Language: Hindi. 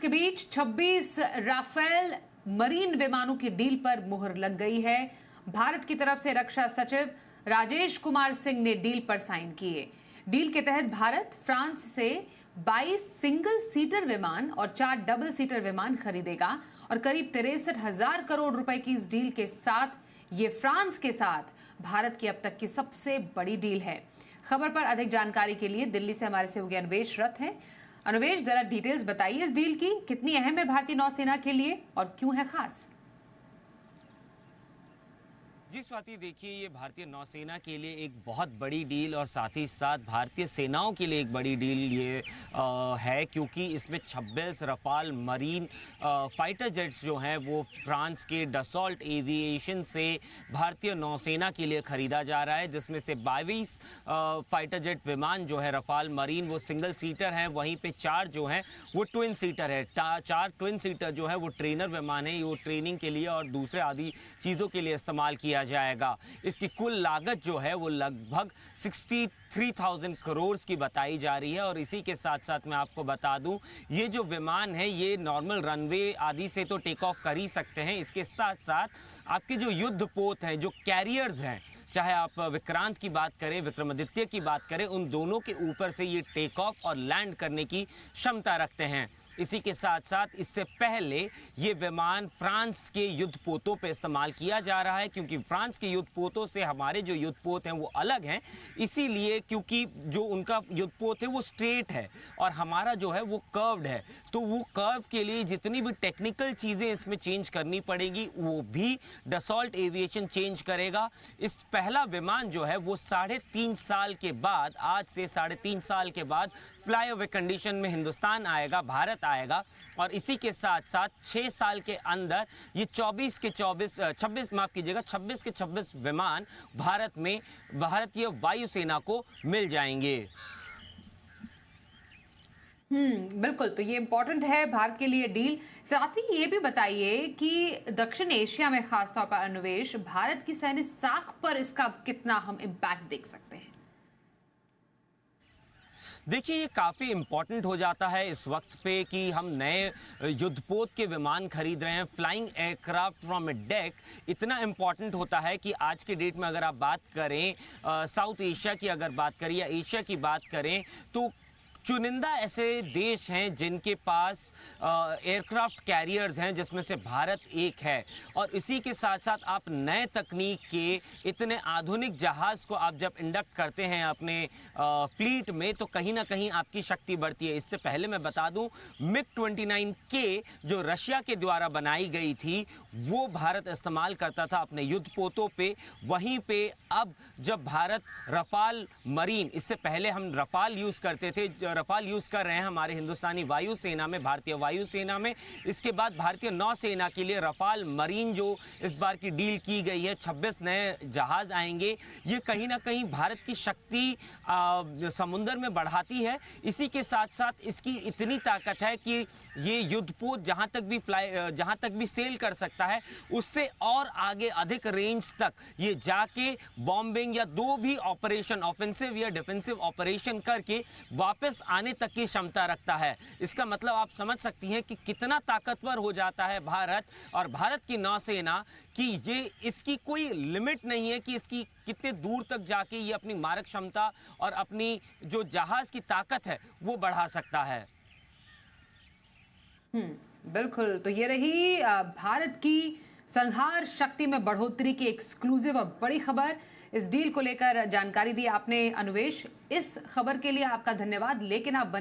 के बीच 26 राफेल मरीन विमानों की डील पर मुहर लग गई है। भारत की तरफ से रक्षा सचिव राजेश कुमार सिंह ने डील पर साइन किए। डील के तहत भारत फ्रांस से 22 सिंगल सीटर विमान और 4 डबल सीटर विमान खरीदेगा और करीब 63,000 करोड़ रुपए की इस डील के साथ ये फ्रांस के साथ भारत की अब तक की सबसे बड़ी डील है। खबर पर अधिक जानकारी के लिए दिल्ली से हमारे सहयोगी अन्वेष रथ हैं। अन्वेष, जरा डिटेल्स बताइए इस डील की, कितनी अहम है भारतीय नौसेना के लिए और क्यों है खास? जी स्वाति, देखिए ये भारतीय नौसेना के लिए एक बहुत बड़ी डील और साथ ही साथ भारतीय सेनाओं के लिए एक बड़ी डील ये है, क्योंकि इसमें 26 रफाल मरीन फाइटर जेट्स जो हैं वो फ्रांस के डसॉल्ट एविएशन से भारतीय नौसेना के लिए ख़रीदा जा रहा है, जिसमें से 22 फाइटर जेट विमान जो है रफाल मरीन वो सिंगल सीटर हैं, वहीं पे 4 जो हैं वो ट्विन सीटर है। 4 ट्विन सीटर जो है वो ट्रेनर विमान है, वो ट्रेनिंग के लिए और दूसरे आदि चीज़ों के लिए इस्तेमाल किया जाएगा। इसकी कुल लागत जो है वो लगभग 63,000 करोड़ की बताई जा रही है। और इसी के साथ साथ मैं आपको बता दूं, ये जो विमान है ये नॉर्मल रनवे आदि से तो टेक ऑफ कर ही सकते हैं, इसके साथ साथ आपके जो युद्धपोत हैं, जो कैरियर्स हैं, चाहे आप विक्रांत की बात करें, विक्रमादित्य की बात करें, उन दोनों के ऊपर से ये टेक ऑफ और लैंड करने की क्षमता रखते हैं। इसी के साथ साथ इससे पहले ये विमान फ्रांस के युद्धपोतों पे इस्तेमाल किया जा रहा है, क्योंकि फ्रांस के युद्धपोतों से हमारे जो युद्धपोत हैं वो अलग हैं। इसीलिए क्योंकि जो उनका युद्धपोत है वो स्ट्रेट है और हमारा जो है वो कर्व्ड है, तो वो कर्व के लिए जितनी भी टेक्निकल चीज़ें इसमें चेंज करनी पड़ेगी वो भी डसॉल्ट एविएशन चेंज करेगा। इस पहला विमान जो है वो 3.5 साल के बाद, आज से 3.5 साल के बाद फ्लाई ओवर कंडीशन में हिंदुस्तान आएगा, भारत आएगा। और इसी के साथ साथ 6 साल के अंदर ये 26 के 26 विमान भारत में भारतीय वायुसेना को मिल जाएंगे। बिल्कुल, तो ये इंपॉर्टेंट है भारत के लिए डील। साथ ही ये भी बताइए कि दक्षिण एशिया में खासतौर पर अन्वेष, भारत की सैन्य साख पर इसका कितना हम इम्पैक्ट देख सकते हैं? देखिए ये काफ़ी इम्पॉर्टेंट हो जाता है इस वक्त पे कि हम नए युद्धपोत के विमान खरीद रहे हैं। Flying aircraft from A deck इतना इम्पॉर्टेंट होता है कि आज के डेट में अगर आप बात करें साउथ एशिया की, अगर बात करें या एशिया की बात करें, तो चुनिंदा ऐसे देश हैं जिनके पास एयरक्राफ्ट कैरियर्स हैं, जिसमें से भारत एक है। और इसी के साथ साथ आप नए तकनीक के इतने आधुनिक जहाज़ को आप जब इंडक्ट करते हैं अपने फ्लीट में, तो कहीं ना कहीं आपकी शक्ति बढ़ती है। इससे पहले मैं बता दूं, MiG-29K जो रशिया के द्वारा बनाई गई थी वो भारत इस्तेमाल करता था अपने युद्धपोतों पे। वहीं पे अब जब भारत रफाल मरीन, इससे पहले हम रफाल यूज़ करते थे, रफाल यूज कर रहे हैं हमारे हिंदुस्तानी वायुसेना में, भारतीय वायुसेना में। इसके बाद भारतीय नौसेना के लिए रफाल मरीन जो इस बार की डील की गई है, 26 नए जहाज आएंगे। ये कहीं ना कहीं भारत की शक्ति समुद्र में बढ़ाती है। इसी के साथ साथ इसकी इतनी ताकत है कि ये युद्धपोत जहां तक भी सेल कर सकता है, उससे और आगे अधिक रेंज तक ये जाके बॉम्बिंग या दो भी ऑपरेशन, ऑफेंसिव या डिफेंसिव ऑपरेशन करके वापस आने तक की क्षमता रखता है। इसका मतलब आप समझ सकती हैं कि कितना ताकतवर हो जाता है भारत और भारत की नौसेना, कि ये इसकी कोई लिमिट नहीं है कि इसकी कितने दूर तक जाके ये अपनी मारक क्षमता और अपनी जो जहाज की ताकत है वो बढ़ा सकता है। बिल्कुल, तो ये रही भारत की संहार शक्ति में बढ़ोतरी की एक्सक्लूसिव और बड़ी खबर। इस डील को लेकर जानकारी दी आपने अन्वेष। इस खबर के लिए आपका धन्यवाद। लेकिन आप